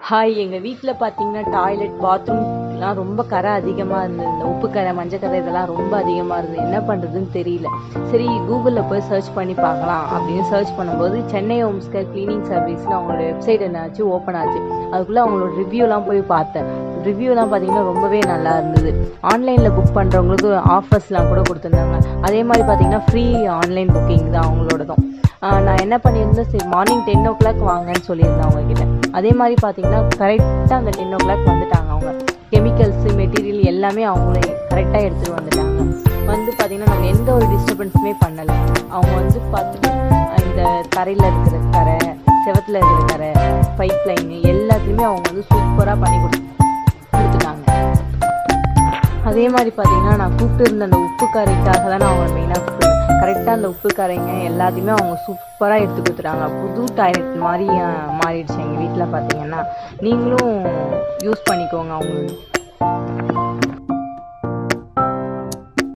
Hi, எங்கள் வீட்டில் பார்த்தீங்கன்னா டாய்லெட் பாத்ரூம்லாம் ரொம்ப கரை அதிகமாக இருந்தது. இந்த உப்பு கரை, மஞ்சள் கரை இதெல்லாம் ரொம்ப அதிகமாக இருந்தது. என்ன பண்ணுறதுன்னு தெரியல. சரி, கூகுளில் போய் சர்ச் பண்ணி பார்க்கலாம் அப்படின்னு சர்ச் பண்ணும்போது சென்னை ஹோம்ஸ் கேர் கிளீனிங் சர்வீஸ்னு அவங்களோட வெப்சைட் என்னாச்சு ஓப்பன் ஆச்சு. அதுக்குள்ளே அவங்களோட ரிவ்யூலாம் போய் பார்த்தேன். ரிவ்யூலாம் பார்த்தீங்கன்னா ரொம்பவே நல்லா இருந்தது. ஆன்லைனில் புக் பண்ணுறவங்களுக்கு ஆஃபர்ஸ்லாம் கூட கொடுத்துருந்தாங்க. அதே மாதிரி பார்த்தீங்கன்னா ஃப்ரீ ஆன்லைன் புக்கிங் தான் அவங்களோடதும். நான் என்ன பண்ணியிருந்தேன், சரி மார்னிங் 10 o'clock வாங்கன்னு சொல்லியிருந்தேன் அவங்கக்கிட்ட. அதே மாதிரி பார்த்தீங்கன்னா கரெக்டாக அந்த 10 o'clock வந்துட்டாங்க. அவங்க கெமிக்கல்ஸு மெட்டீரியல் எல்லாமே அவங்களே கரெக்டாக எடுத்துகிட்டு வந்துட்டாங்க. வந்து பார்த்தீங்கன்னா நாங்கள் எந்த ஒரு டிஸ்டர்பன்ஸுமே பண்ணலை. அவங்க வந்து பார்த்துட்டு இந்த தரையில் இருக்கிற கரை, செவத்தில் இருக்கிற கரை, பைப் லைனு எல்லாத்தையுமே அவங்க வந்து சூப்பராக பண்ணி கொடுத்துட்டாங்க. அதே மாதிரி பார்த்தீங்கன்னா நான் கூப்பிட்டு இருந்த அந்த உப்பு கரைக்காக தான் நான் அவங்க மெயினாக கூப்பிட்டுருந்தேன். கரெக்டாக அந்த உப்பு கரைங்க எல்லாத்தையுமே அவங்க சூப்பராக எடுத்து கொடுத்துட்டாங்க. புது டாய்லெட் மாதிரி மாறிடுச்சு எங்கள் வீட்டில். பார்த்தீங்கன்னா நீங்களும் யூஸ் பண்ணிக்கோங்க அவங்களுக்கு.